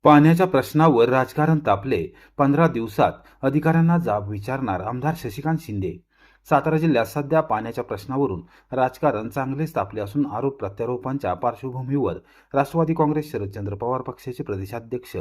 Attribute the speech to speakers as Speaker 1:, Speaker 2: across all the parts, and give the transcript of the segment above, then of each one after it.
Speaker 1: पाण्याच्या प्रश्नावर राजकारण तापले. 15 दिवसात अधिकाऱ्यांना जाब विचारणार आमदार शशिकांत शिंदे. सातारा जिल्ह्यात सध्या पाण्याच्या प्रश्नावरून राजकारण चांगलेच तापले असून आरोप प्रत्यारोपांच्या पार्श्वभूमीवर राष्ट्रवादी काँग्रेस शरदचंद्र पवार पक्षाचे प्रदेशाध्यक्ष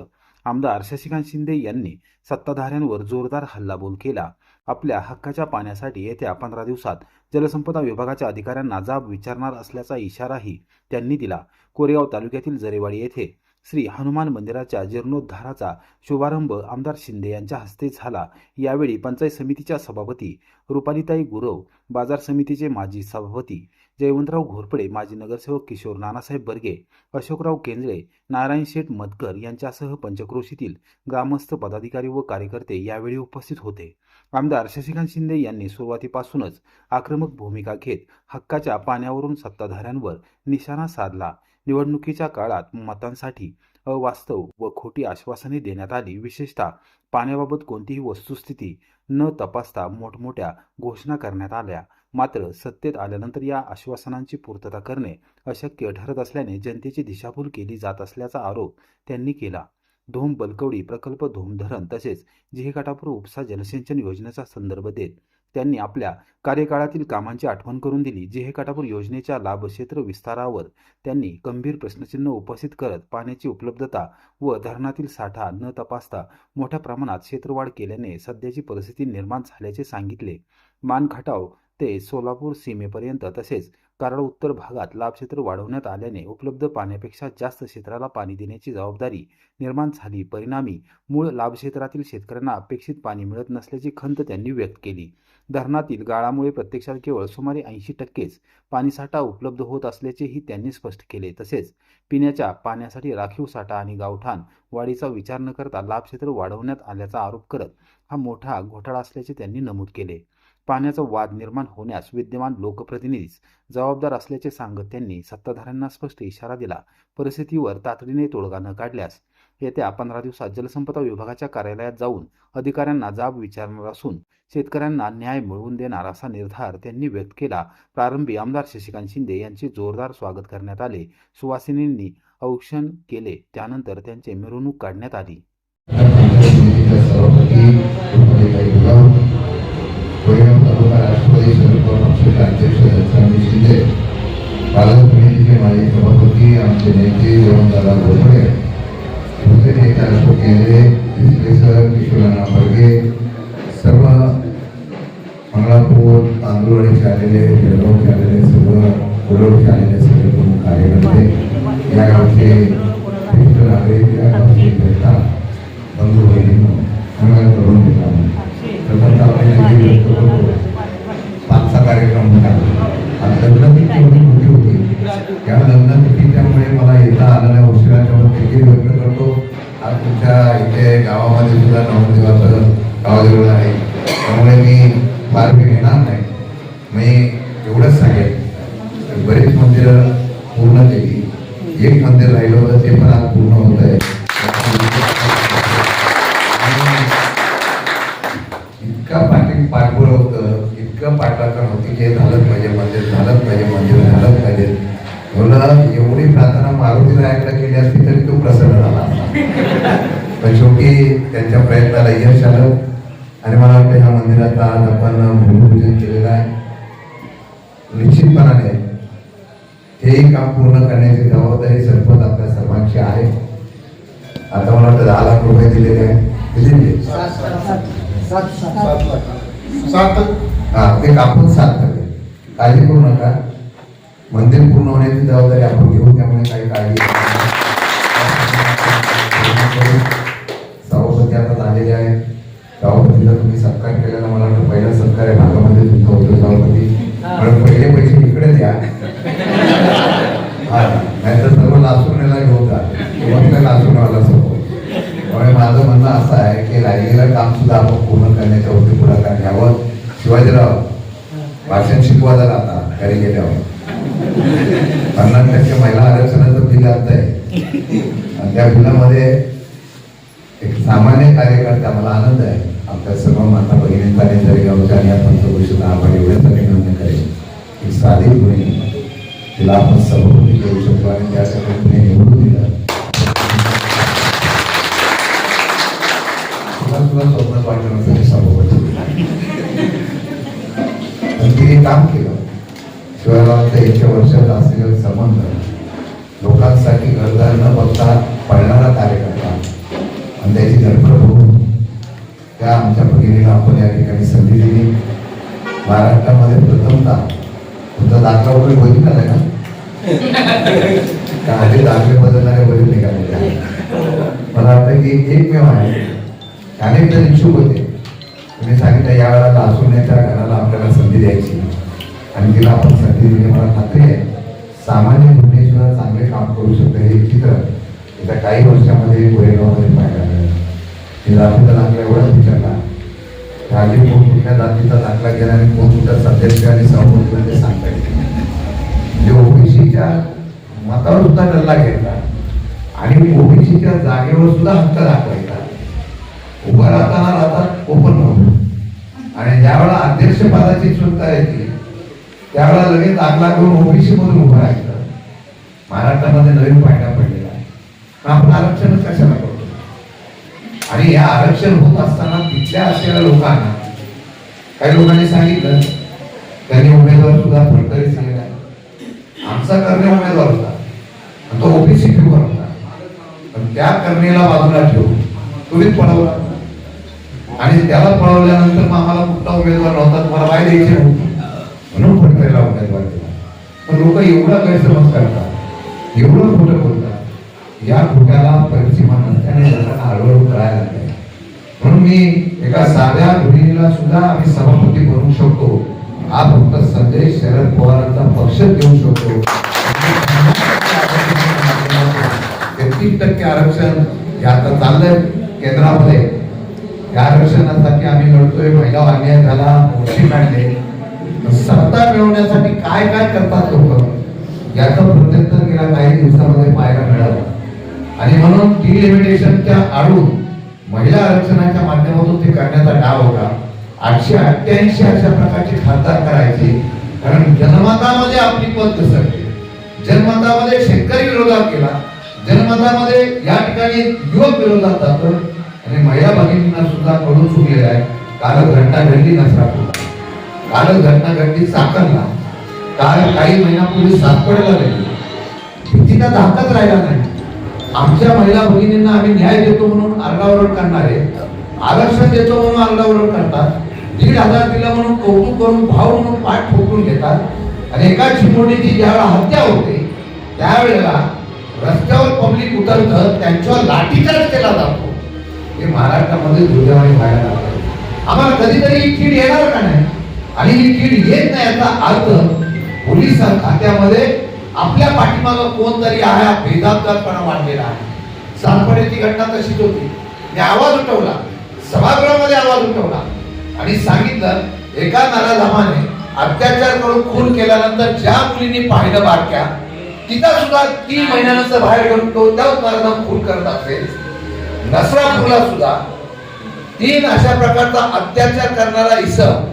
Speaker 1: आमदार शशिकांत शिंदे यांनी सत्ताधाऱ्यांवर जोरदार हल्लाबोल केला. आपल्या हक्काच्या पाण्यासाठी येत्या 15 दिवसात जलसंपदा विभागाच्या अधिकाऱ्यांना जाब विचारणार असल्याचा इशाराही त्यांनी दिला. कोरेगाव तालुक्यातील जरेवाडी येथे श्री हनुमान मंदिराच्या जीर्णोद्धाराचा शुभारंभ आमदार शिंदे यांच्या हस्ते झाला. यावेळी पंचायत समितीच्या सभापती रुपालीताई गुरव, बाजार समितीचे माजी सभापती जयवंतराव घोरपडे, माजी नगरसेवक किशोर नानासाहेब बर्गे, अशोकराव केंजळे, नारायण शेठ मदकर यांच्यासह पंचक्रोशीतील ग्रामस्थ, पदाधिकारी व कार्यकर्ते यावेळी उपस्थित होते. आमदार शशिकांत शिंदे यांनी सुरुवातीपासूनच आक्रमक भूमिका घेत हक्काच्या पाण्यावरून सत्ताधाऱ्यांवर निशाणा साधला. निवडणुकीच्या काळात मतांसाठी अवास्तव व खोटी आश्वासने देण्यात आली. विशेषतः पाण्याबाबत कोणतीही वस्तुस्थिती न तपासता मोठमोठ्या घोषणा करण्यात आल्या. मात्र सत्तेत आल्यानंतर या आश्वासनांची पूर्तता करणे अशक्य ठरत असल्याने जनतेची दिशाभूल केली जात असल्याचा आरोप त्यांनी केला. धोम बलकवडी प्रकल्प, धोम धरण तसेच जिहेकाटापूर उपसा जलसिंचन योजनेचा संदर्भ देत त्यांनी आपल्या कार्यकाळातील कामांची आठवण करून दिली. जिहेकाटापूर योजनेच्या लाभक्षेत्र विस्तारावर त्यांनी गंभीर प्रश्नचिन्ह उपस्थित करत पाण्याची उपलब्धता व धरणातील साठा न तपासता मोठ्या प्रमाणात क्षेत्रवाढ केल्याने सध्याची परिस्थिती निर्माण झाल्याचे सांगितले. मानखटाव ते सोलापूर सीमेपर्यंत तसेच कराड उत्तर भागात लाभक्षेत्र वाढवण्यात आल्याने उपलब्ध पाण्यापेक्षा जास्त क्षेत्राला पाणी देण्याची जबाबदारी निर्माण झाली. परिणामी मूळ लाभक्षेत्रातील शेतकऱ्यांना अपेक्षित पाणी मिळत नसल्याची खंत त्यांनी व्यक्त केली. धरणातील गाळामुळे प्रत्यक्षात केवळ सुमारे 80% पाणीसाठा उपलब्ध होत असल्याचेही त्यांनी स्पष्ट केले. तसेच पिण्याच्या पाण्यासाठी राखीव साठा आणि गावठाण वाढीचा विचार न करता लाभक्षेत्र वाढवण्यात आल्याचा आरोप करत हा मोठा घोटाळा असल्याचे त्यांनी नमूद केले. पाण्याचा वाद निर्माण होण्यास विद्यमान लोकप्रतिनिधीच जबाबदार असल्याचे सांगत त्यांनी सत्ताधाऱ्यांना स्पष्ट इशारा दिला. परिस्थितीवर तातडीने तोडगा न काढल्यास येत्या 15 दिवसात जलसंपदा विभागाच्या कार्यालयात जाऊन अधिकाऱ्यांना जाब विचारणार असून शेतकऱ्यांना न्याय मिळवून देणार असा निर्धार त्यांनी व्यक्त केला. प्रारंभी आमदार शशिकांत शिंदे यांचे जोरदार स्वागत करण्यात आले. सुवासिनींनी औक्षण केले. त्यानंतर त्यांची मिरवणूक काढण्यात आली.
Speaker 2: राष्ट्रवादी पक्षाचे अध्यक्ष शशिकांत शिंदे, बाजार समितीचे माजी सभापती आमचे नेते जयवंतराव घोरपडे, दुसरे नेते अशोक केंद्रे, तिसरे किशोर नानासाहेब बर्गे, सर्व मंगळापूर, तांदूळवाडीचे आलेले, जळगावचे आलेले, सर्व कोल्हापूरचे आलेले सर्व प्रमुख कार्यकर्ते, या गावचे ज्येष्ठ नागरिक, या गावचे जनता बंधू भगिनींनो, आम्हाला करून देता पाचचा कार्यक्रम होता. आज लग्नतिथी मोठी होती. या लग्नतिथीच्यामुळे मला येता आलेल्या उशिराच्या देखील व्यक्त करतो. आज तुमच्या इथे गावामध्ये सुद्धा नवदेवाचं गावाजवळ आहे, त्यामुळे मी फार वेळ घेणार नाही. मी एवढंच सांगेन, बरीच मंदिरं पूर्ण केली, एक मंदिर राहिलं होतं ते पण आज पूर्ण होत आहे. इतका पाठपुरावा होतं, इतकं पाठराखण होती की झालंच पाहिजे मंदिर, झालंच पाहिजे मंदिर, झालंच पाहिजे. म्हणून एवढी प्रार्थना मारुती रायाकडे केली असती तरी तो प्रसन्न झाला असता. पण शेवटी त्यांच्या प्रयत्नाला यश आलं आणि मला वाटतं ह्या मंदिराचा आज आपण भूमिपूजन केलेलं आहे. निश्चितपणाने हेही काम पूर्ण करण्याची जबाबदारी सरपंच आपल्या सर्वांची आहे. आता मला वाटतं 10 लाख रुपये दिलेले आहे. ते कापून 7 टक्के. काळजी करू नका, मंदिर पूर्ण होण्याची जबाबदारी आपण घेऊ, त्यामुळे काही काळजी. सभापती आता झालेले आहे. सभापतीला तुम्ही सत्कार केलेला मला वाटतं पहिला सत्कार आहे भागामध्ये तुमचा होतो सभापती. म्हणून पहिले पैसे इकडे द्या, नाहीतर सर्व लासूरला घेऊन जा, किंवा लासूरवाला सपोर्ट. त्यामुळे माझं म्हणणं असं आहे की राहिलेलं काम सुद्धा आपण पूर्ण करण्याच्या वरती पुढाकार घ्यावं. शिवाजीराव भाषण शिकवा जर आता घरी गेल्यावर 50% महिला आरक्षणाचं बिल आता आहे आणि त्या बिलामध्ये एक सामान्य कार्यकर्ता, मला आनंद आहे आपल्या सर्व माता भगिनींचा आणि जळगावच्या आणि या पंचक्रोशीला आपण एवढ्यासाठी विनंती करेल की साधी मुली तिला आपण सभापती करू शकतो आणि त्यासाठी निवडून दिलं. सुद्धा स्वप्नात वाटलं नसतं हे सभापती. पण तिने काम केलं. शिवारावांच्या 100 वर्षाचा असलेला संबंध, लोकांसाठी घरदार न बघता पळणारा कार्यकर्ता आणि त्याची धडपड बघून त्या आमच्या भगिनीला आपण या ठिकाणी संधी दिली. महाराष्ट्रामध्ये प्रथमतः तुमचा दाखला वगैरे बघितला आहे ना, आधी दाखले बदलणारे बरेच निघाले. मला वाटतं की एकमेव आहे, अनेक जण इच्छुक होते. तुम्ही सांगितलं यावेळेला लासूरण्याच्या घराला आपल्याला संधी द्यायची आणि तिला आपण संधी दिली. मला खात्री आहे सामान्य भुवनेश्वर चांगले काम करू शकते. हे चित्र येत्या काही वर्षामध्ये गोरेगावमध्ये पाहायला मिळेल. मी जातीचा दाखला एवढाच विचारला, हल्ली कोण कुठल्या जातीचा दाखला गेला आणि कोण कुठल्या सदस्य आणि सभापती ते सांगता येते. म्हणजे ओबीसीच्या मतावर सुद्धा डल्ला घेतला आणि ओबीसीच्या जागेवर सुद्धा हक्क दाखवायचा. उभं राहताना राहतात ओपन नव्हतं आणि ज्यावेळेला अध्यक्ष पदाची सुद्धा येते त्यावेळेला लगेच दाखला करून ओबीसी मधून उभं राहायचं. महाराष्ट्रामध्ये नवीन फायदा पडलेला आहे. आपण आरक्षण कशाला करतो आणि हे आरक्षण होत असताना तिथल्या असलेल्या लोकांना काही लोकांनी सांगितलं त्यांनी उमेदवार सुद्धा फडतरीच केला. आमचा करणे उमेदवार होता आणि तो ओबीसी फिगर होता, पण त्या करणेला बाजूला ठेवून तुम्हीच पळवला आणि त्याला पळवल्यानंतर मग आम्हाला कुठला उमेदवार नव्हता, तुम्हाला वाय द्यायचे नव्हते म्हणून फडतरीला उमेदवार केला. पण लोक एवढा गैरसमज करतात, एवढं खोटं बोलतात. या खोट्याला परिसीमा नसल्याने लोकांना हळूहळू कळायला लागले. म्हणून मी एका साध्या गृहिणीला सुद्धा आम्ही सभापती बनवू शकतो. हा फक्त संदेश शरद पवारांचा पक्ष देऊ शकतो. 33% आरक्षण हे आता चाललंय केंद्रामध्ये. या आरक्षणासाठी आम्ही लढतोय. महिला अन्याय झाला, मोठी काढले. सत्ता मिळवण्यासाठी काय काय करतात लोक याचं प्रत्यंतर गेल्या काही दिवसामध्ये पाहायला मिळालं. आणि म्हणून डिलिमिटेशनच्या आडून महिला आरक्षणाच्या माध्यमातून ते करण्याचा डाव होता. 888 अशा प्रकारचे खासदार करायचे, कारण जनमतामध्ये आपली पत घसरली. जनमतामध्ये शेतकरी विरोधात केला, जनमतामध्ये या ठिकाणी युवक विरोधात जातं आणि महिला भगिनींना सुद्धा कळून चुकलेलं आहे. काल घटना घडली नसरापूरला, काल घटना घडली चाकणला, काल काही महिन्यापूर्वी सातपड्याला घडली. भीतीचा धाकच राहिला नाही. आमच्या महिला भगिनींना आम्ही न्याय देतो म्हणून आरडाओरड करणारे, आरक्षण देतो म्हणून आरडाओरड करतात, 1,500 दिलं म्हणून कौतुक करून भाव म्हणून पाठ ठोकून घेतात आणि एका चिमुरडीची ज्यावेळेला हत्या होते त्यावेळेला रस्त्यावर पब्लिक उतरतं, त्यांच्यावर लाठीचार्ज केला जातो. हे महाराष्ट्रामध्ये दुर्दैवाने व्हायला लागले. आम्हाला कधीतरी ही कीड येणार का नाही, आणि ही कीड येत नाही याचा अर्थ पोलीस खात्यामध्ये आपल्या पाठीमागं कोणतरी आहे, हा बेजबाबदारपणा वाढलेला आहे. सातपड्याची घटना तशीच होती. मी आवाज उठवला, सभागृहामध्ये आवाज उठवला आणि सांगितलं एका नराधमाने अत्याचार करून खून केल्यानंतर ज्या मुलींनी पाहिलं बारक्या, तिथं सुद्धा 3 महिन्यानंतर बाहेर घेऊन तो त्याच नराधम खून करत असेल. नसरापूरला सुद्धा 3 अशा प्रकारचा अत्याचार करणारा इसम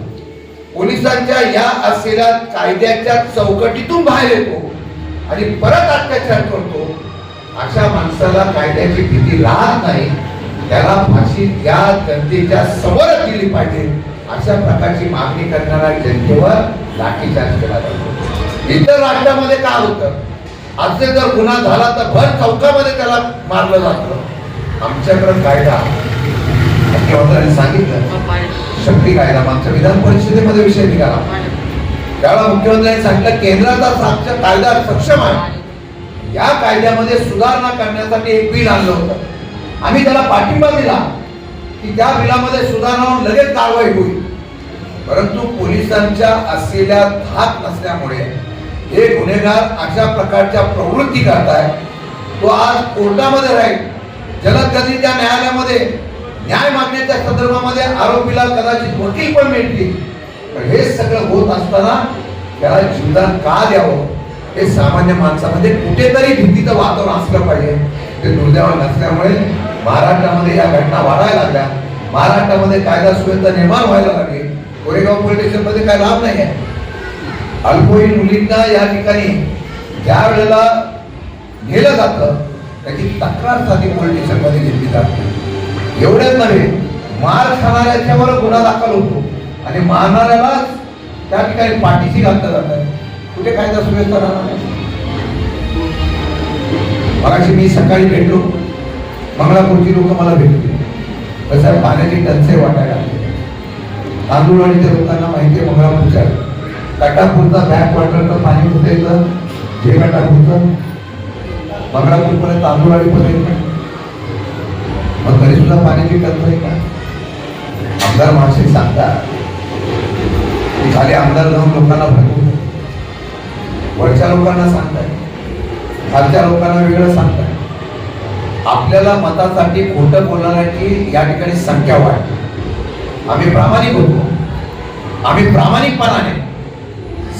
Speaker 2: पोलिसांच्या या असलेल्या कायद्याच्या चौकटीतून बाहेर येतो आणि परत अत्याचार करतो. अशा माणसाला कायद्याची भीती राहत नाही. त्याला फाशी या जनतेच्या समोर दिली पाहिजे. अशा प्रकारची मागणी करणाऱ्या जनतेवर लाठीचार्ज केला जातो. इतर राज्यामध्ये काय होतं, आजचे जर गुन्हा झाला तर भर चौकामध्ये त्याला मारलं जातं. आमच्याकडे कायदा मुख्यमंत्र्यांनी सांगितलं, शक्ती कायदा आमच्या विधान परिषदेमध्ये विषय निघाला. त्यावेळेला मुख्यमंत्र्यांनी सांगितलं केंद्राचा कायदा सक्षम आहे. या कायद्यामध्ये सुधारणा करण्यासाठी एक बिल आणलं होतं. आम्ही त्याला पाठिंबा दिला की त्या बिलामध्ये सुधारणा होऊन लगेच कारवाई होईल. परंतु पोलिसांच्या असलेल्या धाक नसल्यामुळे हे गुन्हेगार अशा प्रकारच्या प्रवृत्ती करताय. तो आज कोर्टामध्ये राहील. जलद गतीच्या न्यायालयामध्ये न्याय मागण्याच्या संदर्भामध्ये आरोपीला कदाचित वकील पण मिळतील. पण हे सगळं होत असताना त्याला जीवदान का द्यावं हे सामान्य माणसामध्ये कुठेतरी भीतीचं वातावरण असलं पाहिजे. ते दुर्दैव नसल्यामुळे महाराष्ट्रामध्ये या घटना वाढायला लागल्या. महाराष्ट्रामध्ये कायदा सुव्यवस्था निर्माण व्हायला लागली. कोरेगाव पोलीस स्टेशन मध्ये काय लाभ नाही आहे. अल्पवयीन मुलींना या ठिकाणी ज्या वेळेला नेलं जातं त्याची तक्रार साठी पोलीस स्टेशन मध्ये घेतली जाते. एवढंच नव्हे, मार खाणाऱ्याच्यावर गुन्हा दाखल होतो आणि मारणाऱ्यालाच त्या ठिकाणी पाठीशी घातलं जातं. कुठे कायदा सुव्यवस्था राहणार नाही. मगाशी मी सकाळी भेटलो, मंगळापूरची लोक मला भेटली. कसं आहे, पाण्याची टंचाई वाटायला लागली. तांदूळवाडीच्या लोकांना माहिती आहे मंगळापूरच्या कटापूरचा बॅक वॉटरचं पाणी कुठे येतं, जे कटापूरचं मंगळापूरपर्यंत तांदूळवाडीपर्यंत येतं. मग तरी सुद्धा पाण्याची टंचाई का? आमदार माणसे सांगतात की खाली आमदार जाऊन लोकांना भरपूर, वरच्या लोकांना सांगताय, खालच्या लोकांना वेगळं सांगताय. आपल्याला मतासाठी खोटं बोलणाऱ्याची या ठिकाणी संख्या वाढते. आम्ही प्रामाणिक होतो. आम्ही प्रामाणिकपणाने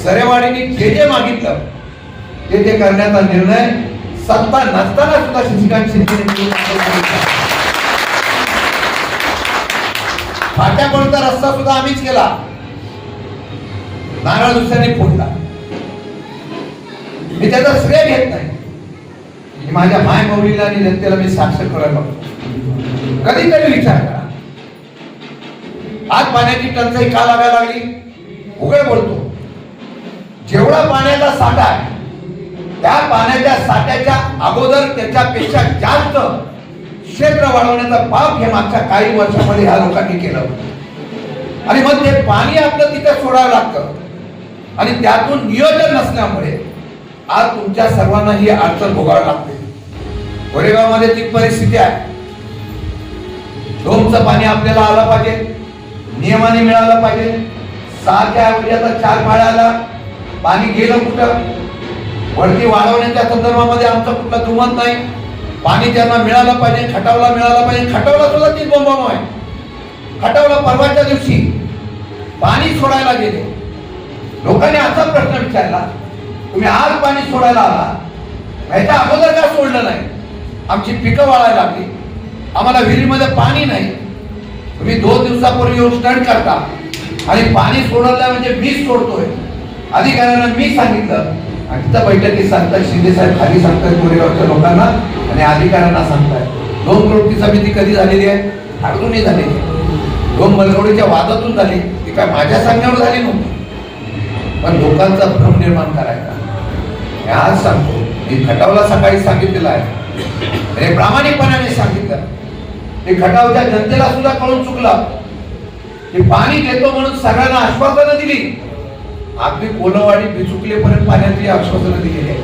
Speaker 2: सरेवाडीने जे जे मागितलं ते करण्याचा निर्णय सत्ता नसताना सुद्धा शशिकांत शिंदे फाट्यापर्यंत रस्ता सुद्धा आम्हीच केला. नारळ दुसऱ्याने फोडला. मी त्याचा श्रेय घेत नाही. माझ्या माय मौलीला आणि जनतेला मी साक्षर करायला कधीतरी विचार करा. आज पाण्याची टंचाई का लागायला लागली? उघड बोलतो. जेवढा पाण्याचा साठा आहे त्या पाण्याच्या साठ्याच्या अगोदर त्याच्यापेक्षा जास्त क्षेत्र वाढवण्याचा पाप हे मागच्या काही वर्षामध्ये ह्या लोकांनी केलं. आणि मग ते पाणी आपलं तिथे सोडावं लागतं आणि त्यातून नियोजन नसल्यामुळे आज तुमच्या सर्वांना ही अडचण भोगावी लागते. कोरेगावमध्ये ती परिस्थिती आहे. डोमचं पाणी आपल्याला आलं पाहिजे, नियमाने मिळालं पाहिजे. 6च्या ऐवजी आता 4 पाळ्याला पाणी गेलं कुठं? वरती वाढवण्याच्या संदर्भामध्ये आमचं कुठलं दुमत नाही. पाणी त्यांना मिळालं पाहिजे, खटावला मिळालं पाहिजे. खटावला सुद्धा ती बोंबाबोंब आहे. खटावला परवाच्या दिवशी पाणी सोडायला गेले. लोकांनी असा प्रश्न विचारला, तुम्ही आज पाणी सोडायला आला, ह्याच्या अगोदर का सोडलं नाही? आमची पिकं वाळायला लागली, आम्हाला विहिरीमध्ये पाणी नाही. तुम्ही 2 दिवसापूर्वी येऊन स्टंट करता आणि पाणी सोडलं म्हणजे मीच सोडतोय. अधिकाऱ्यांना मी सांगितलं आणि तिथं बैठकीत सांगतात, शिंदे साहेब खाली सांगतात कोरेगावच्या लोकांना आणि अधिकाऱ्यांना सांगतात. 2 करोडची समिती कधी झालेली आहे? अजूनही झालेली आहे. 2 मलकवडीच्या वादातून झाली. ती काय माझ्या सांगण्यावर झाली नव्हती. पण लोकांचा भ्रम निर्माण करायचा. मी आज सांगतो, मी खटावला सकाळी सांगितलेलं आहे, हे प्रामाणिकपणाने सांगितलं. ते खटावच्या जनतेला सुद्धा कळून चुकलं की पाणी देतो म्हणून सगळ्यांना आश्वासनं दिली. अगदी कोलवाडी बिचुकलेपर्यंत पाण्याची आश्वासनं दिलेली आहे.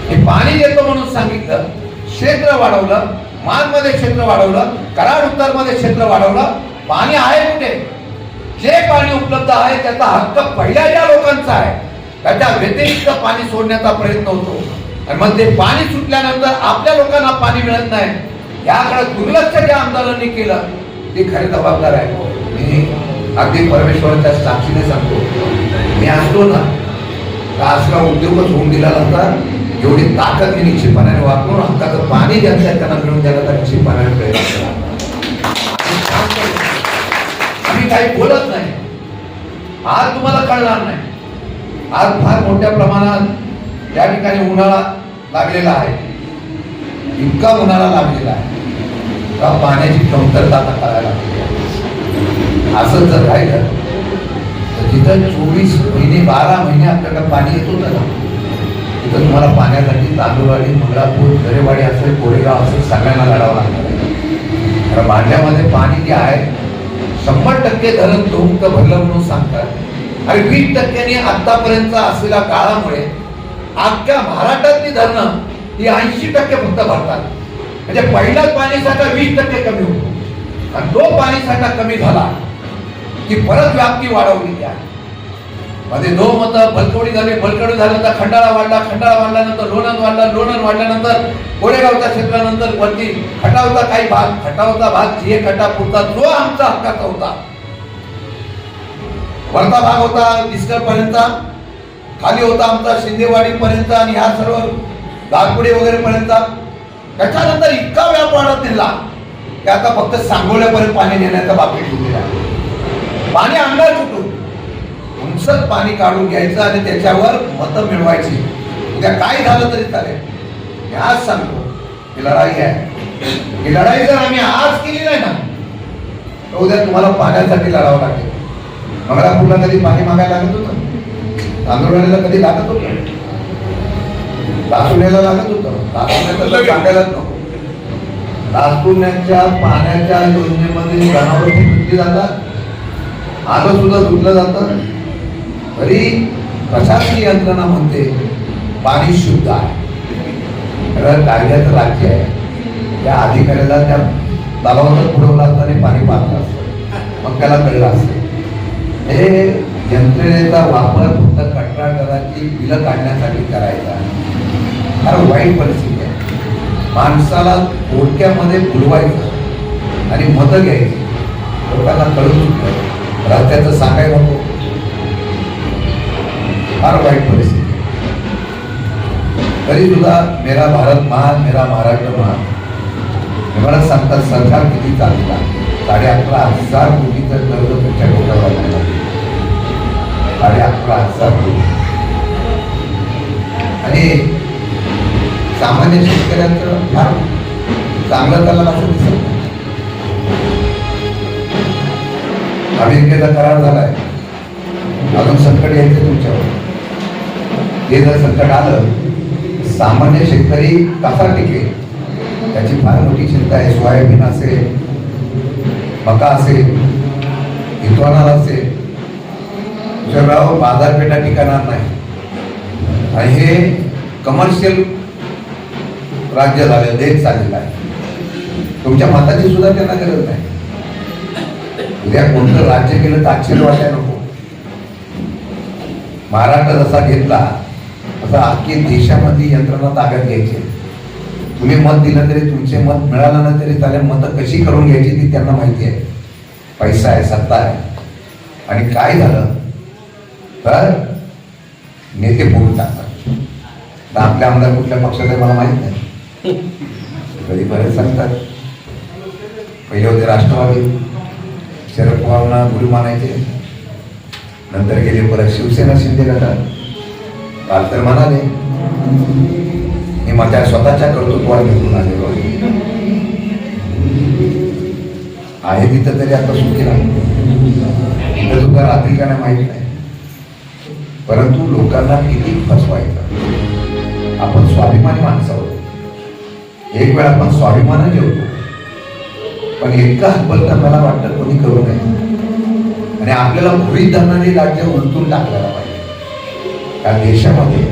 Speaker 2: हे पाणी देतो म्हणून सांगितलं, क्षेत्र वाढवलं, मानमध्ये क्षेत्र वाढवलं, कराड उत्तरमध्ये क्षेत्र वाढवलं. पाणी आहे कुठे? जे पाणी उपलब्ध आहे त्याचा हक्क पहिल्या ज्या लोकांचा आहे त्याच्या व्यतिरिक्त पाणी सोडण्याचा प्रयत्न होतो. आणि मग ते पाणी सुटल्यानंतर आपल्या लोकांना पाणी मिळत नाही, याकडे दुर्लक्ष ज्या आमदारांनी केलं ते खरे जबाबदार आहे. मी अगदी परमेश्वराच्या साक्षीने सांगतो, मी असतो ना तर असला उद्योगच होऊन दिला नसता. एवढी ताकद मी निश्चितपणाने वापरून हक्काचं पाणी ज्यांच्या त्यांना मिळून द्यायला निश्चितपणाने प्रयत्न केला. आम्ही काही बोलत नाही. आज तुम्हाला कळणार नाही, आज फार मोठ्या प्रमाणात त्या ठिकाणी उन्हाळा लागलेला आहे. इतका उन्हाळा लागलेला आहे का पाण्याची कमतरता करायला लागली. असं जर राहिलं तर जिथं 24 महिने 12 महिने आपल्याकडे पाणी येत होतं ना, तिथं तुम्हाला पाण्यासाठी तांदूळवाडी, मंगळापूर, दरेवाडी असेल, कोरेगाव असेल, सगळ्यांना लढावं लागणार आहे. कारण भांड्यामध्ये पाणी जे आहे 100% धरण मुक्त भरलं म्हणून सांगतात. आणि 20% आतापर्यंत असलेल्या काळामुळे अख्ख्या महाराष्ट्रातली धरणं ही 80% फक्त भरतात. म्हणजे पहिलाच पाणीसाठा 20% कमी होतो. आणि तो पाणीसाठा कमी झाला की परत व्याप्ती वाढवली आहे. मध्ये 2 मत बलकवडी झाली, बलकवडी झाल्यानंतर खंडाळा वाढला, खंडाळा वाढल्यानंतर लोणंद वाढला, लोणंद वाढल्यानंतर कोरेगावच्या क्षेत्रानंतर वरती खटावचा काही भाग, खटावचा भाग जे खटापूरचा जो आमचा हक्काचा होता, वरचा भाग होता डिस्टर पर्यंत, खाली होता आमचा शिंदेवाडी पर्यंत आणि ह्या सर्व दागपुडे वगैरे पर्यंत. त्याच्यानंतर इतका व्याप वाढत नेला की आता फक्त सांगोल्यापर्यंत पाणी नेण्याचा बाकी ठेवलेला आहे. पाणी आणणार कुठून? तुमचं पाणी काढून घ्यायचं आणि त्याच्यावर मतं मिळवायची. उद्या काय झालं तरी चालेल. मी आज सांगतो ही लढाई आहे. ही लढाई जर आम्ही आज केली नाही ना तर उद्या तुम्हाला पाण्यासाठी लढावं लागेल. मंगळापूरला कधी पाणी मागायला लागत होतं, तांदूळवाडीला कधी लागत होतं, लासुण्याला लागत होतं. लासुण्याचं सांगायलाच नको. लासुण्याच्या पाण्याच्या योजनेमध्ये जनावरं धुतली जातात, आलं सुद्धा धुतलं जातं. तरी प्रशासकीय यंत्रणा म्हणते पाणी शुद्ध आहे. कारण कायद्याचं राज्य आहे. त्या अधिकाऱ्याला त्या तलावातच बुडवलं असताना पाणी पाहत असतं, मग त्याला कळलं असतं. हे यंत्रणेचा वापर फक्त कंत्राटदाराची बिलं काढण्यासाठी करायचा. फार वाईट परिस्थिती आहे. माणसाला थोडक्यामध्ये बुडवायचं आणि मतं घ्यायची. लोकांना कळून चुकलं, रस्त्याचं सांगायला नको. फार वाईट परिस्थिती. तरी सुद्धा मेरा भारत महान, मेरा महाराष्ट्र महान. मला सांगतात सरकार किती चालला. 11,500 कोटीचं कर्ज तुमच्या डोक्यावर लागलं. 11,500 कोटी. आणि सामान्य शेतकऱ्यांचं फार चांगलं चाललं असं दिसत नाही. अमेरिकेचा करार झालाय, अजून संकट यायचं तुमच्यावर. हे जर संकट आलं, सामान्य शेतकरी कसा टिकेल त्याची फार मोठी चिंता आहे. सोयाबीन असेल, मका असेल, इथॉनॉल असेल, तुझ्याराव बाजारपेठा ठिकाणार नाही. आणि हे कमर्शियल राज्य झालं, देश चाललेला आहे. तुमच्या मताची सुद्धा त्यांना गरज नाही. उद्या कोणतं राज्य केलं तर आश्चर्य वाटायला नको. महाराष्ट्र जसा घेतला तसा अख्खी देशामध्ये यंत्रणा ताब्यात घ्यायची. तुम्ही मत दिलं तरी, तुमचे मत मिळालं ना तरी चालेल, मतं कशी करून घ्यायची ती त्यांना माहिती आहे. पैसा आहे, सत्ता आहे. आणि काय झालं तर नेते बोलून टाकतात. तर आपल्या आमदार कुठल्या पक्षात आहे मला माहित नाही. कधी बरेच सांगतात. पहिले होते राष्ट्रवादी, शरद पवारांना गुरु मानायचे, नंतर गेले परत शिवसेना शिंदे गटात. काल तर म्हणाले मी माझ्या स्वतःच्या कर्तृत्वावर निवडून आलेलो आहे. तिथं तरी आता सुखी नाही. तिथं सुद्धा रात्री का नाही माहीत नाही. परंतु लोकांना किती फसवायचं. आपण स्वाभिमानी माणसं आहोत. एक वेळ आपण स्वाभिमान जेवतो, पण इतका हतबल तर मला वाटतं कोणी करू नये. आणि आपल्याला गृहीत धरणारी राज्य उलटून टाकलेला पाहिजे. कारण देशामध्ये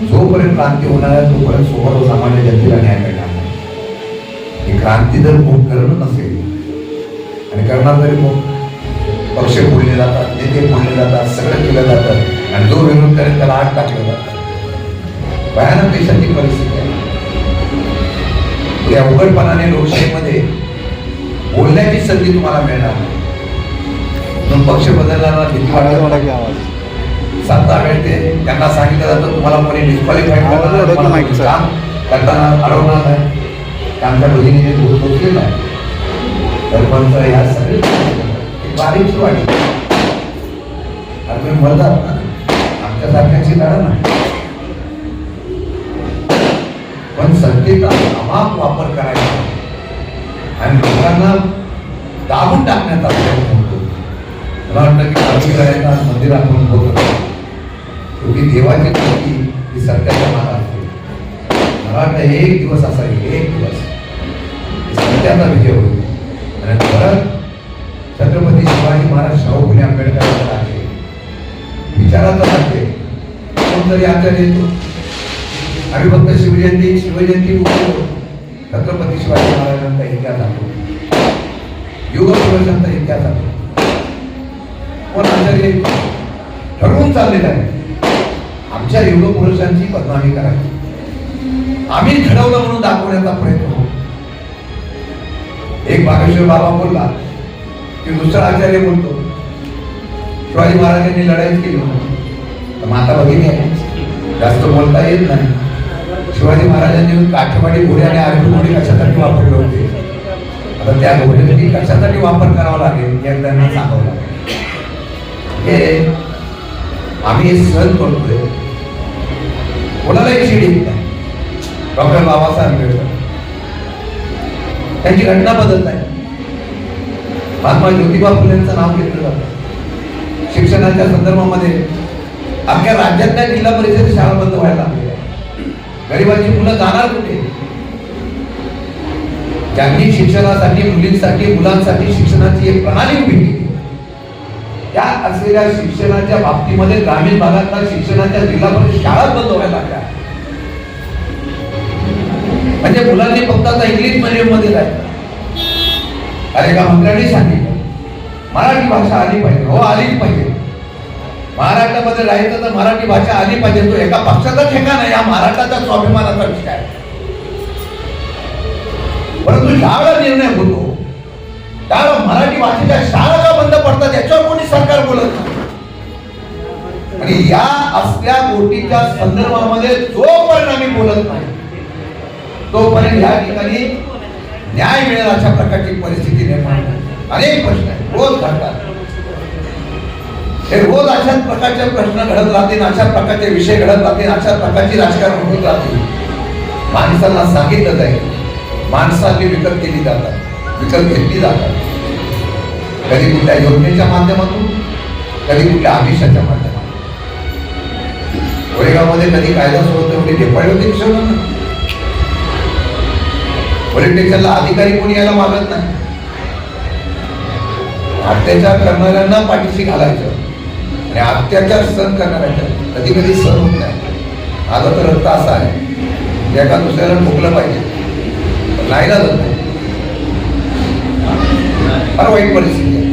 Speaker 2: जोपर्यंत क्रांती होणार आहे तोपर्यंत सर्वसामान्य जनतेला न्याय मिळणार नाही. ही क्रांती जर खूप करणं नसेल आणि करणार तरी मग पक्ष फोडले जातात, नेते फोडले जातात, सगळं केलं जातं आणि जो विरोध करेल त्याला आत टाकलं जातं. भयानक देशाची परिस्थिती आहे. या उघडपणाने लोकशाहीमध्ये बोलण्याची संधी तुम्हाला मिळणार नाही. म्हणून पक्ष बदलणारा भीती वाटत. सत्ता मिळते, त्यांना सांगितलं जातं तुम्हाला कोणी डिस्क्वालिफाय काम करताना अडवणार नाही. त्यांच्या भगिनीने पोचलेला आहे. तर पण या सगळी बारीकची वाढली. तुम्ही म्हणतात ना आमच्या सारख्याची लढा नाही, पण सत्तेचा अमाप वापर करायचा आणि लोकांना दाबून टाकण्याचा प्रयत्न होतो. मला वाटतं की आरती करायचा मंदिरात म्हणून होत शेवटी देवाची कृती ही सत्याच्या मागे असते. मला वाटतं एक दिवस असा येईल, एक दिवस सत्याचा विजय होईल. आणि परत छत्रपती शिवाजी महाराज, शाहू फुले आंबेडकर आहे विचाराचा लागते. कोणतरी आचार्य येतो, आम्ही फक्त शिवजयंती छत्रपती शिवाजी महाराजांचा इतिहास आठवतो, युग पुरुषांचा इतिहास आठवतो. पण आचार्य ठरवून चाललेला आहे आमच्या युग पुरुषांची बदनामी करायची. आम्ही घडवलं म्हणून दाखवण्याचा प्रयत्न होतो. एक बागेश्वर बाबा बोलला की दुसरा आचार्य बोलतो शिवाजी महाराजांनी लढाईच केली म्हणून. माता भगिनी आहे, जास्त बोलता येत नाही. शिवाजी महाराजांनी काठेवाडी घोडे आणि आरबी घोडे कशासाठी वापरले होते, आता त्या घोड्यासाठी कशासाठी वापर करावा लागेल हे त्यांना सांगावं लागेल. हे आम्ही सहन करतोय, कोणालाही शिडी नाही. डॉक्टर बाबासाहेब आंबेडकर त्यांची घटना बदलत आहे. महात्मा ज्योतिबा फुलेंचं नाव घेतलं जातं. शिक्षणाच्या संदर्भामध्ये अख्ख्या राज्यातल्या जिल्हा परिषद शाळा बंद व्हायला लागल्या. गरिबांची मुलं जाणार कुठे? ज्यांनी शिक्षणासाठी, मुलींसाठी, मुलांसाठी शिक्षणाची एक प्रणाली उभी केली, त्या असलेल्या शिक्षणाच्या बाबतीमध्ये ग्रामीण भागातल्या शिक्षणाच्या जिल्हा परिषद शाळा बंद व्हायला लागल्या. म्हणजे मुलांनी फक्त आता इंग्लिश मीडियम मध्ये जायचं. अरे एका मंत्र्यांनी सांगितलं मराठी भाषा आली पाहिजे. हो, आलीच पाहिजे. महाराष्ट्रामध्ये राहायचं तर मराठी भाषा आली पाहिजे. तो एका पक्षाचा ठेका नाही, या महाराष्ट्राचा स्वाभिमानाचा विषय आहे. परंतु ज्यावेळेला निर्णय होतो त्यावेळेला मराठी भाषेच्या शाळा का बंद पडतात याच्यावर कोणी सरकार बोलत नाही. आणि या असल्या गोष्टीच्या संदर्भामध्ये जोपर्यंत आम्ही बोलत नाही तोपर्यंत या ठिकाणी न्याय मिळेल अशा प्रकारची परिस्थिती निर्माण होते. अनेक प्रश्न आहेत, रोज घडतात. हे रोज अशाच प्रकारचे प्रश्न घडत राहतील, अशा प्रकारचे विषय घडत राहतील, अशा प्रकारची राजकारण होत राहतील. माणसांना सांगितलं जाईल, माणसांनी विकत केली जातात, विकत घेतली जातात. कधी कुठल्या योजनेच्या माध्यमातून, कधी कुठल्या आमिषाच्या माध्यमातून. कोरेगावमध्ये कधी कायदा सुरू ढेपाळी होते विसरलं नाही. पोलीस स्टेशनला अधिकारी कोणी यायला मागत नाही. अत्याचार करणाऱ्यांना पाठीशी घालायचं आणि अत्याचार सहन करणाऱ्यांच्या कधी कधी सहन होत नाही. माझा तर रक्त असा आहे की एका दुसऱ्याला ठोकलं पाहिजे, पण नाही ना जात. फार वाईट परिस्थिती आहे.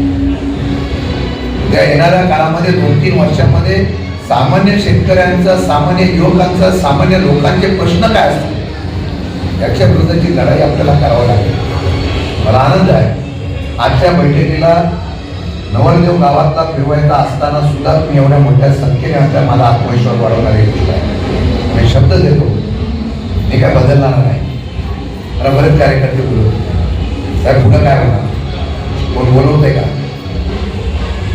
Speaker 2: त्या येणाऱ्या काळामध्ये 2-3 वर्षांमध्ये सामान्य शेतकऱ्यांचा, सामान्य युवकांचा, सामान्य लोकांचे प्रश्न काय असतात याच्या विरुद्धची लढाई आपल्याला करावी लागेल. मला आनंद आहे आजच्या बैठकीला नवरदेव गावातला फिरवायचा असताना सुद्धा तुम्ही एवढ्या मोठ्या संख्येने आपल्या मला आत्मविश्वास वाढवणारी गोष्ट आहे. मी शब्द देतो, मी काय बदलणार नाही. मला बरेच कार्यकर्ते बोलवतो, साहेब पुढं काय होणार, कोण बोलवतंय का?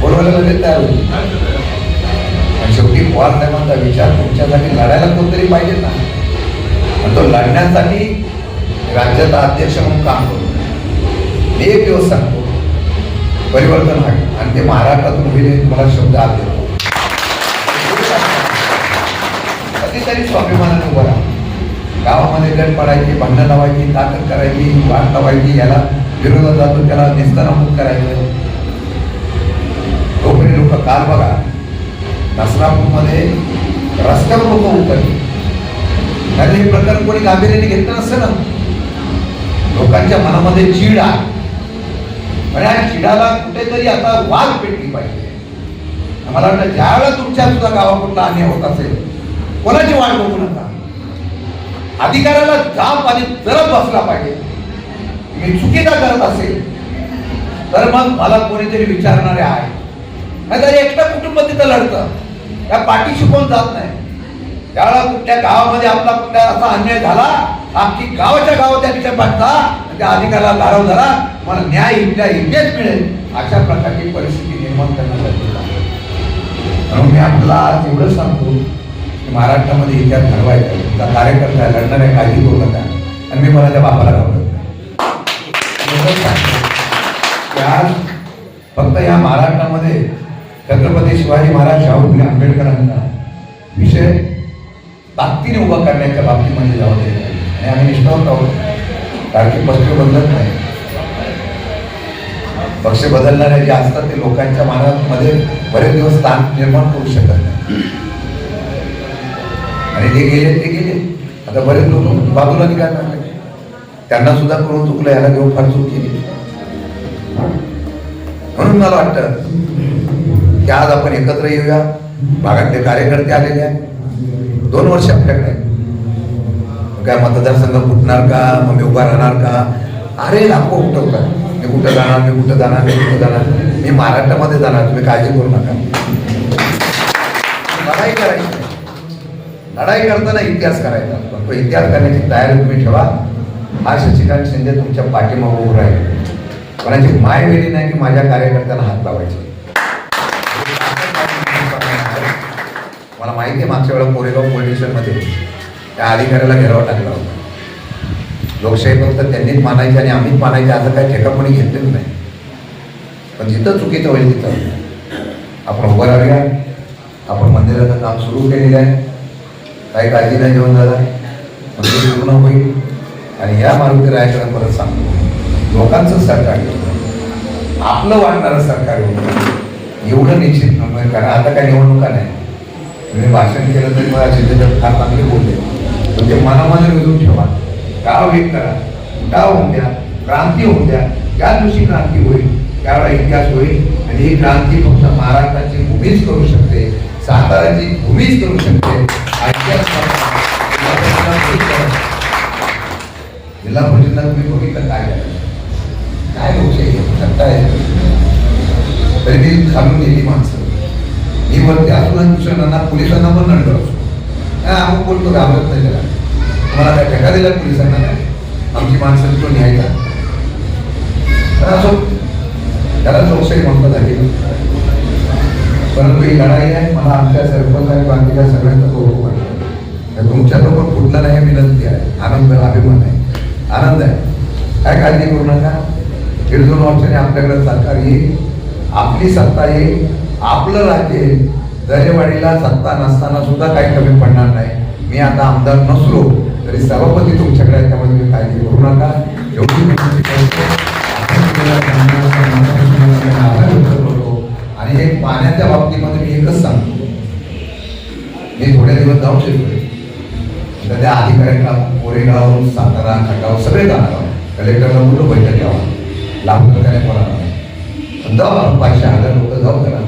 Speaker 2: बोलवायला लगेच तयार होईल. आणि शेवटी पवार साहेबांचा विचार तुमच्यासाठी लढायला कोणतरी पाहिजे ना. आणि तो लढण्यासाठी राज्याचा अध्यक्ष म्हणून काम करतो. एक दिवस सांगतो परिवर्तन आहे आणि ते महाराष्ट्रातून होईल. तुम्हाला शब्द आज देतो. कधीतरी स्वाभिमानाने उभं राहा. गावामध्ये गट पडायची, भांडणं लावायची, ताकद करायची, वाट लावायची, याला विरोधात जातो त्याला निस्तानाभूत करायचं. तोपर्यंत लोक काल बघा नसरापूरमध्ये रस्त्यावर लोक उतरली. आणि हे प्रकरण कोणी गांभीर्याने घेतलं नसतं ना. लोकांच्या मनामध्ये चीड आहे आणि या चिडाला कुठेतरी आता वाघ पेटली पाहिजे. मला वाटतं ज्यावेळेला तुमच्या सुद्धा गावाकडला अन्याय होत असेल, कोणाची वाट बघू नका. अधिकाऱ्याला जाम आणि जरब बसला पाहिजे. मी चुकीचा करत असेल तर मग मला कोणीतरी विचारणारे आहे. नाहीतर एकटं कुटुंब तिथं लढतं, त्या पाठीशी कोण जात नाही. त्यावेळेला कुठल्या गावामध्ये आपला कुठल्या असा अन्याय झाला, अख्खी गावाच्या गावाच्या ठिकाणी पाठता त्या अधिकाऱ्याला गारव झाला, मला न्याय इथल्या इथेच मिळेल अशा प्रकारची परिस्थिती निर्माण करण्यासाठी. म्हणून मी आपल्याला आज एवढं सांगतो की महाराष्ट्रामध्ये इतिहास घडवायचा, त्या कार्यकर्ता लढणाऱ्या काळजी करू नका. आणि मी मला त्या बापाला घाबरत नाही. आज फक्त या महाराष्ट्रामध्ये छत्रपती शिवाजी महाराज, शाहू फुले आंबेडकरांचा विषय ताकदीने उभा करण्याच्या बाबतीमध्ये जबाबदारी आहे. आणि आम्ही निष्ठावंत आहोत, कारण की पक्ष बदलत नाही. पक्ष बदलणारे जे असतात ते लोकांच्या मनामध्ये बरेच दिवस स्थान निर्माण करू शकत नाही. आणि जे गेले ते गेले. आता बरेच लोक बाजूला निघायला लागले, त्यांना सुद्धा करून चुकलं, याला घेऊन फार चूक केली. म्हणून मला वाटतं की आज आपण एकत्र येऊया. भागातले कार्यकर्ते आलेले आहेत. 2 वर्ष आपल्याकडे काय मतदारसंघ फुटणार का, मग मी उभा राहणार का? अरे लाखो उठवतात, मी कुठं जाणार, मी कुठं जाणार, मी कुठं जाणार. मी महाराष्ट्रामध्ये जाणार, तुम्ही काळजी करू नका. लढाई करायची, लढाई करताना इतिहास करायचा. पण तो इतिहास करण्याची तयारी तुम्ही ठेवा. हा शशिकांत शिंदे तुमच्या पाठीमागे उभं राहील. कोणाची माय वेळी नाही की माझ्या कार्यकर्त्यांना हात लावायचे. मला माहिती आहे मागच्या वेळेला कोरेगाव पोलीस स्टेशनमध्ये त्या अधिकाऱ्याला घेरावा टाकला होता. लोकशाही फक्त त्यांनीच मानायची आणि आम्हीच मानायची असं काही ठेका कोणी घेतलेलं नाही. पण जिथं चुकीचं होईल तिथं आपण उभं राहूया. आपण मंदिराचं काम सुरू केलेलं आहे. काही काळजी नाही जेवण झाला, मंदिर पूर्ण होईल. आणि या मारुती रायाकडे परत सांगतो, लोकांचं सरकार होतं, आपलं वाटणारं सरकार होतं एवढं निश्चित नव्हे. कारण आता काही निवडणुका नाही. तुम्ही भाषण केलं तरी मला शिंदेसाहेब फार चांगले बोलले, पण ते मनामध्ये रुजून ठेवा. गाव एक करा, गाव होऊन द्या, क्रांती होऊन द्या. ज्या दिवशी क्रांती होईल त्यावेळेला इतिहास होईल. आणि ही क्रांती फक्त महाराष्ट्राची भूमीच करू शकते, साताराची भूमीच करू शकते. जिल्हा परिषदला तुम्ही बघितलं काय झालं, काय लोकशाही सत्ता आहे. तरी ती खालून गेली माणसं. मी वरती असून दुसऱ्यांना पोलिसांना पण नंतर असतो आम्ही बोलतो, घाबरत नाही त्याला. तुम्हाला काय ठेका दिला पोलिसांना? काय आमची माणसं तो न्यायचा असो, त्याला लोकशाही म्हणतात आहे. परंतु ही लढाई आहे. मला आमच्या सरपंच आणि बाकीच्या सगळ्यांचं कौतुक वाटतं. तुमच्याकडं पण कुठला नाही विनंती आहे, आनंद अभिमान आहे, आनंद आहे. काय काळजी करू नका. 1.5-2 वर्षांनी आपल्याकडे सरकार येईल, आपली सत्ता येईल, आपलं राज्य येईल. दरेवाडीला सत्ता नसताना सुद्धा काही कमी पडणार नाही. मी आता आमदार नसलो तरी सभापती तुमच्याकडे आहे, त्यामुळे तुम्ही काळजी करू नका. एवढी विनंती करतो. आणि हे पाण्याच्या बाबतीमध्ये मी एकच सांगतो, मी थोड्या दिवस जाऊ शकतो. त्या अधिकाऱ्यांना कोरेगाव, सातारा, खटाव सगळे जाणार आहोत. कलेक्टरला कुठं बैठक घ्यावा, लागू त्याने बोलावं नाही. जाऊ आपण 500-1000 लोक जाऊ करा.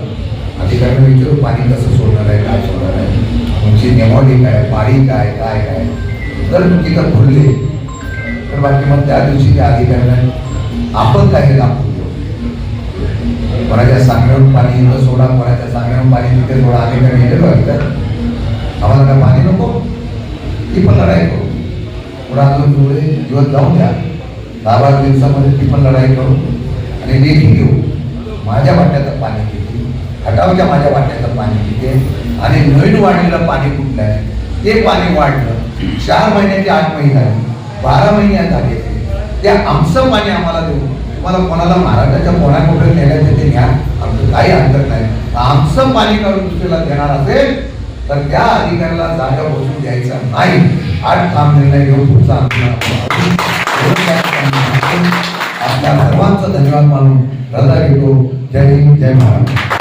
Speaker 2: अधिकाऱ्यांना विचारू पाणी कसं सोडणार आहे, काय सोडणार आहे, तुमची नेमावली काय, पाणी काय, काय काय. जर तिथं भरले तर बाकी मग त्या दिवशी त्या अधिकाऱ्यांना आपण काही दाखवू. कोणाच्या सांगण्यावर पाणी इथं सोडा, कोणाच्या सांगण्यावर पाणी तिथे सोडा. आम्ही काय गेलेलो आहे, आम्हाला काय पाणी नको, ती पण लढाई करू. पुढे अजून थोडे दिवस जाऊन द्या, 10-12 दिवसामध्ये ती पण लढाई करू. आणि लेखी घेऊ, माझ्या वाट्याचं पाणी किती, खटावच्या माझ्या वाट्याचं पाणी किती आहे, आणि नवीन वाढलेलं पाणी कुठलं आहे ते पाणी वाढलं. 4 महिन्याचे 8 महिने झाले, 12 महिने झाले. ते आमचं पाणी आम्हाला देऊ. तुम्हाला कोणाला महाराष्ट्राच्या कोणाकोपऱ्यात नेण्याचं ते न्या, आमचं काही अंतर नाही. आमचं पाणी काढून दुसऱ्याला देणार असेल तर त्या अधिकाऱ्याला जागा बसून द्यायचा नाही. आज काम निर्णय घेऊन पुढचा आपल्या सर्वांचा धन्यवाद मानून रजा घेतो. जय हिंद, जय महाराष्ट्र.